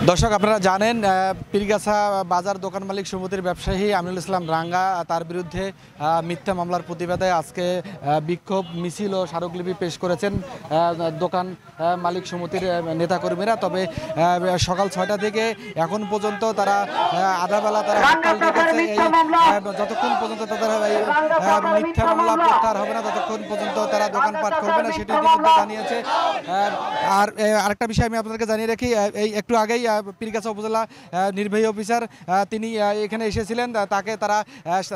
দর্শক আপনারা জানেন পীরগাছা বাজার দোকান মালিক সমিতির ব্যবসায়ী আমিনুল ইসলাম রাঙ্গা তার বিরুদ্ধে মিথ্যা মামলার প্রতিবাদে আজকে বিক্ষোভ মিছিল ও স্মারকলিপি পেশ করেছেন দোকান মালিক সমিতির নেতাকর্মীরা। তবে সকাল 6টা থেকে এখন পর্যন্ত তারা আধাবেলা তারা হরতাল ডেকেছে। এই যতক্ষণ পর্যন্ত তাদের মিথ্যা মামলা প্রত্যাহার হবে না ততক্ষণ পর্যন্ত তারা দোকানপাট খুলবে না, সেটি ইতিমধ্যে জানিয়েছে। আর আরেকটা বিষয় আমি আপনাদেরকে জানিয়ে রাখি, এই একটু আগেই পীরগাছা উপজেলা নির্বাহী অফিসার তিনি এখানে এসেছিলেন, তাকে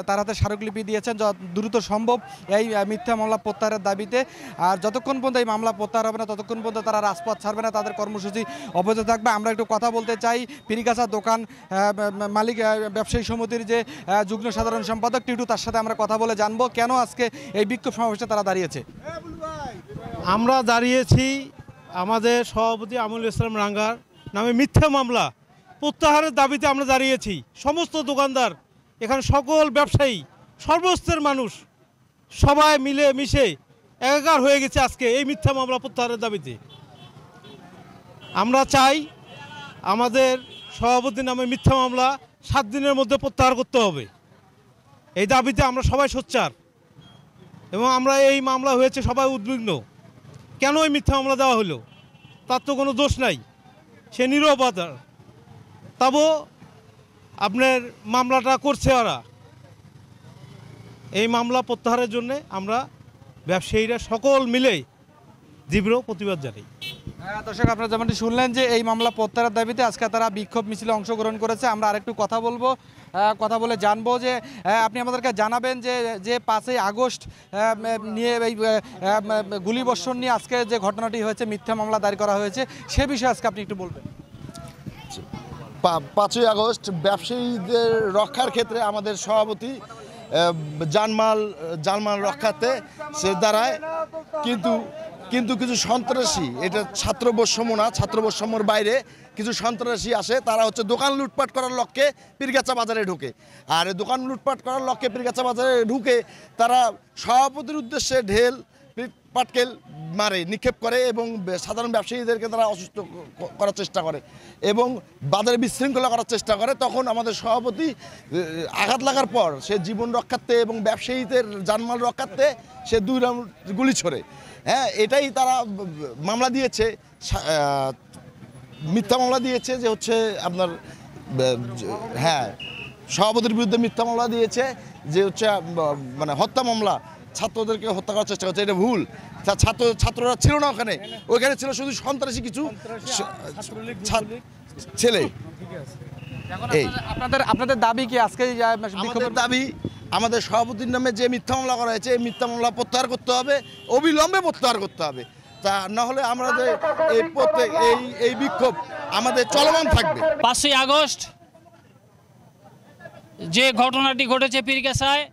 তার হাতে স্মারকলিপি দিয়েছেন দ্রুত সম্ভব এই মিথ্যা মামলা প্রত্যাহারের দাবিতে। আর যতক্ষণ পর্যন্ত এই মামলা প্রত্যাহার হবে না ততক্ষণ পর্যন্ত তারা রাজপথ ছাড়বে না, তাদের কর্মসূচি অব্যাহত থাকবে। আমরা একটু কথা বলতে চাই পীরগাছা দোকান মালিক ব্যবসায়ী সমিতির যে যুগ্ম সাধারণ সম্পাদক টিটু, তার সাথে আমরা কথা বলে জানবো কেন আজকে এই বিক্ষোভ সমাবেশে তারা দাঁড়িয়েছে। আমরা দাঁড়িয়েছি আমাদের সভাপতি আমিনুল ইসলাম রাঙ্গার নামে মিথ্যা মামলা প্রত্যাহারের দাবিতে আমরা দাঁড়িয়েছি। সমস্ত দোকানদার, এখানে সকল ব্যবসায়ী, সর্বস্তরের মানুষ সবাই মিলে মিশে একাকার হয়ে গেছে আজকে এই মিথ্যা মামলা প্রত্যাহারের দাবিতে। আমরা চাই আমাদের সভাপতির নামে মিথ্যা মামলা 7 দিনের মধ্যে প্রত্যাহার করতে হবে। এই দাবিতে আমরা সবাই সোচ্চার এবং আমরা এই মামলা হয়েছে সবাই উদ্বিগ্ন। কেন এই মিথ্যা মামলা দেওয়া হলো? তার তো কোনো দোষ নাই, সে নিরপরাধ। তবু আপনার মামলাটা করছে ওরা। এই মামলা প্রত্যাহারের জন্য আমরা ব্যবসায়ীরা সকল মিলে তীব্র প্রতিবাদ জানাই। দর্শক আপনারা যেমনটি শুনলেন যে এই মামলা প্রত্যাহারের দাবিতে আজকে তারা বিক্ষোভ মিছিলে অংশগ্রহণ করেছে। আমরা আরেকটু কথা বলবো, কথা বলে জানবো যে আপনি আমাদেরকে জানাবেন যে 5ই আগস্ট নিয়ে এই গুলিবর্ষণ নিয়ে আজকে যে ঘটনাটি হয়েছে, মিথ্যা মামলা দায়ের করা হয়েছে, সে বিষয়ে আজকে আপনি একটু বলবেন। 5ই আগস্ট ব্যবসায়ীদের রক্ষার ক্ষেত্রে আমাদের সভাপতি জানমাল রক্ষাতে সে দাঁড়ায়, কিন্তু কিছু সন্ত্রাসী, এটা ছাত্র বৈষম্য না, ছাত্র বৈষম্যর বাইরে কিছু সন্ত্রাসী আসে, তারা হচ্ছে দোকান লুটপাট করার লক্ষ্যে পীরগাছা বাজারে ঢুকে। আর দোকান লুটপাট করার লক্ষ্যে পীরগাছা বাজারে ঢুকে তারা সভাপতির উদ্দেশ্যে ঢেল পাটকেল মারে, নিক্ষেপ করে এবং সাধারণ ব্যবসায়ীদেরকে তারা অসুস্থ করার চেষ্টা করে এবং বাজারে বিশৃঙ্খলা করার চেষ্টা করে। তখন আমাদের সভাপতি আঘাত লাগার পর সে জীবন রক্ষার্থে এবং ব্যবসায়ীদের জানমাল রক্ষার্থে সে 2 রাউন্ড গুলি ছোড়ে। হ্যাঁ, এটাই তারা মামলা দিয়েছে, মিথ্যা মামলা দিয়েছে যে হচ্ছে আপনার সভাপতির বিরুদ্ধে মিথ্যা মামলা দিয়েছে যে হচ্ছে মানে হত্যা মামলা, ছাত্রদেরকে হত্যা করার চেষ্টা করছে। এটা ভুল। ছাত্ররা ছিল না ওইখানে ছিল শুধু সন্ত্রাসী কিছু ছেলে। আপনাদের দাবি কি আজকে? আমাদের দাবি আমাদের সভাপতির নামে যে মিথ্যা মামলা করা হয়েছে এই মিথ্যা মামলা প্রত্যাহার করতে হবে, অবিলম্বে প্রত্যাহার করতে হবে। তা না হলে আমরা যে এই বিক্ষোভ আমাদের চলমান থাকবে। 5ই আগস্ট যে ঘটনাটি ঘটেছে পীরগাছায়,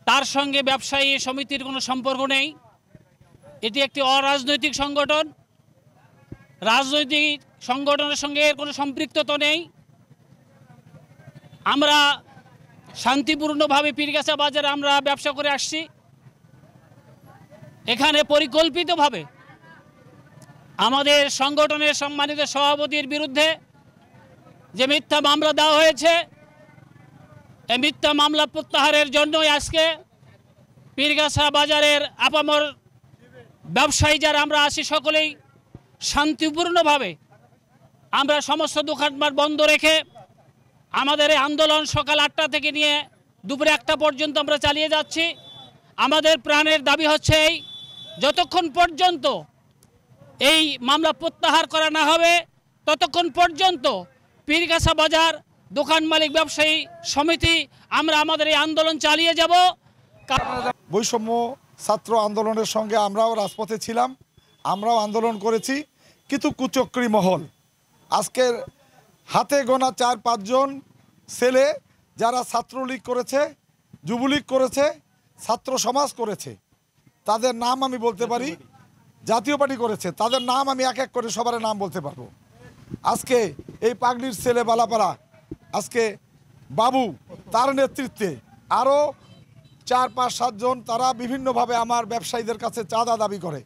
তার সঙ্গে ব্যবসায়ী সমিতির কোনো সম্পর্ক নেই। এটি একটি অরাজনৈতিক সংগঠন, রাজনৈতিক সংগঠনের সঙ্গে এর কোনো সম্পৃক্ততা নেই। আমরা শান্তিপূর্ণভাবে পীরগাছা বাজারে আমরা ব্যবসা করে আসছি। এখানে পরিকল্পিতভাবে আমাদের সংগঠনের সম্মানিত সভাপতির বিরুদ্ধে যে মিথ্যা মামলা দেওয়া হয়েছে, এই মিথ্যা মামলা প্রত্যাহারের জন্যই আজকে পীরগাছা বাজারের আপামর ব্যবসায়ী যারা আমরা আছি সকলেই শান্তিপূর্ণভাবে আমরা সমস্ত দোকানপাট বন্ধ রেখে আমাদের এই আন্দোলন সকাল 8টা থেকে নিয়ে দুপুরে 1টা পর্যন্ত আমরা চালিয়ে যাচ্ছি। আমাদের প্রাণের দাবি হচ্ছে এই, যতক্ষণ পর্যন্ত এই মামলা প্রত্যাহার করা না হবে ততক্ষণ পর্যন্ত পীরগাছা বাজার দোকান মালিক ব্যবসায়ী সমিতি আমরা আমাদের এই আন্দোলন চালিয়ে যাব। বৈষম্য ছাত্র আন্দোলনের সঙ্গে আমরাও রাজপথে ছিলাম, আমরাও আন্দোলন করেছি, কিন্তু কুচক্রী মহল আজকের হাতে গোনা 4-5 জন ছেলে যারা ছাত্রলীগ করেছে, যুবলীগ করেছে, ছাত্র সমাজ করেছে, তাদের নাম আমি বলতে পারি, জাতীয় পার্টি করেছে, তাদের নাম আমি এক এক করে সবার নাম বলতে পারবো। আজকে এই পাগড়ির ছেলে বালাপাড়া, আজকে বাবু, তার নেতৃত্বে আরও 4-5-7 জন তারা বিভিন্নভাবে আমার ব্যবসায়ীদের কাছে চাঁদা দাবি করে,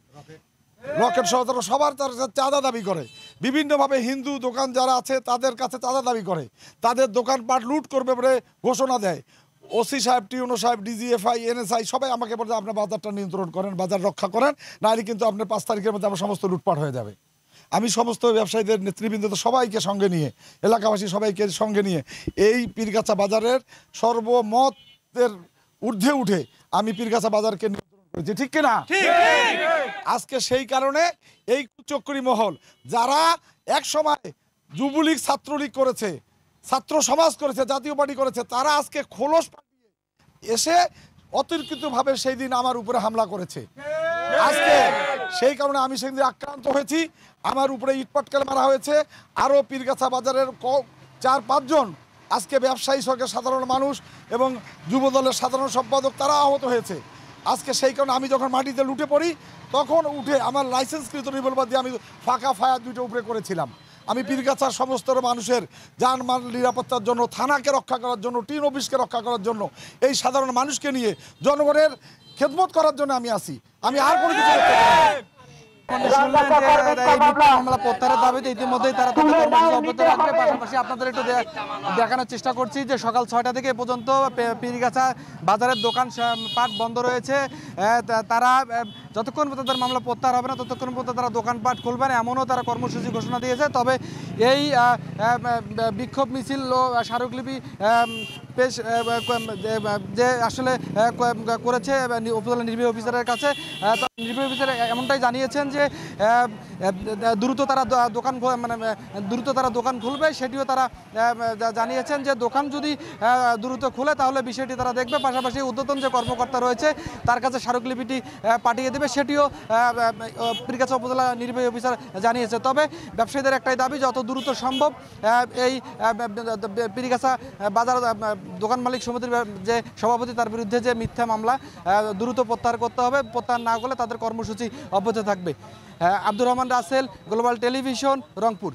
রকেট সহ সবার তার চাঁদা দাবি করে। বিভিন্নভাবে হিন্দু দোকান যারা আছে তাদের কাছে চাঁদা দাবি করে, তাদের দোকানপাট লুট করবে বলে ঘোষণা দেয়। ওসি সাহেব, টিউনো সাহেব, ডিজিএফআই, এনএসআই সবাই আমাকে বলে আপনার বাজারটা নিয়ন্ত্রণ করেন, বাজার রক্ষা করেন, নাহলে কিন্তু আপনার 5 তারিখের মধ্যে আমার সমস্ত লুটপাট হয়ে যাবে। আমি সমস্ত ব্যবসায়ীদের নেতৃবৃন্দ সবাইকে সঙ্গে নিয়ে, এলাকাবাসী সবাইকে সঙ্গে নিয়ে এই পীরগাছা বাজারের সর্বমতের ঊর্ধ্বে উঠে আমি পীরগাছা বাজারকে নিয়ন্ত্রণ করেছি, ঠিক কিনা? আজকে সেই কারণে এই কুচক্রী মহল যারা এক সময় যুবলীগ, ছাত্রলীগ করেছে, ছাত্র সমাজ করেছে, জাতীয় পার্টি করেছে, তারা আজকে খোলস পাকিয়ে এসে অতর্কিতভাবে সেই দিন আমার উপরে হামলা করেছে। আজকে সেই কারণে আমি সেদিন আক্রান্ত হয়েছি, আমার উপরে ইটপাটকেল মারা হয়েছে। আরও পীরগাছা বাজারের 4-5 জন আজকে ব্যবসায়ী সঙ্গে সাধারণ মানুষ এবং যুবদলের সাধারণ সম্পাদক তারা আহত হয়েছে। আজকে সেই কারণে আমি যখন মাটিতে লুটে পড়ি তখন উঠে আমার লাইসেন্সকৃত রিভলভার দিয়ে আমি ফাঁকা ফায়ার 2টা উপরে করেছিলাম। আমি পীরগাছার সমস্ত মানুষের জানমাল নিরাপত্তার জন্য, থানাকে রক্ষা করার জন্য, টিন অফিসকে রক্ষা করার জন্য, এই সাধারণ মানুষকে নিয়ে জনগণের খেদমত করার জন্য আমি আসি। আমি আর কোনো কিছু করতে পারি না। শুনলেন যে এই মিথ্যা মামলা প্রত্যাহারের দাবিতে ইতিমধ্যেই তারা তাদের কর্মসূচি অব্যাহত রাখবে। পাশাপাশি আপনাদের একটু দেখানোর চেষ্টা করছি যে সকাল 6টা থেকে এ পর্যন্ত পীরগাছা বাজারের দোকান পাট বন্ধ রয়েছে। তারা যতক্ষণ পর্যন্ত তাদের মামলা প্রত্যাহার হবে না ততক্ষণ পর্যন্ত তারা দোকানপাট খুলবে না, এমনও তারা কর্মসূচি ঘোষণা দিয়েছে। তবে এই বিক্ষোভ মিছিল ও স্মারকলিপি পেশ যে আসলে করেছে উপজেলা নির্বাহী অফিসারের কাছে, নির্বাহী অফিসার এমনটাই জানিয়েছেন যে দ্রুত তারা দোকান খুলবে, সেটিও তারা জানিয়েছেন যে দোকান যদি দ্রুত খুলে তাহলে বিষয়টি তারা দেখবে। পাশাপাশি ঊর্ধ্বতন যে কর্মকর্তা রয়েছে তার কাছে স্মারকলিপিটি পাঠিয়ে দেবে, সেটিও পীরগাছা উপজেলা নির্বাহী অফিসার জানিয়েছে। তবে ব্যবসায়ীদের একটাই দাবি, যত দ্রুত সম্ভব এই পীরগাছা বাজার দোকান মালিক সমিতির যে সভাপতি তার বিরুদ্ধে যে মিথ্যা মামলা দ্রুত প্রত্যাহার করতে হবে। প্রত্যাহার না করলে তাদের কর্মসূচি অব্যাহত থাকবে। Abdur Rahman Rasel, global television, Rangpur.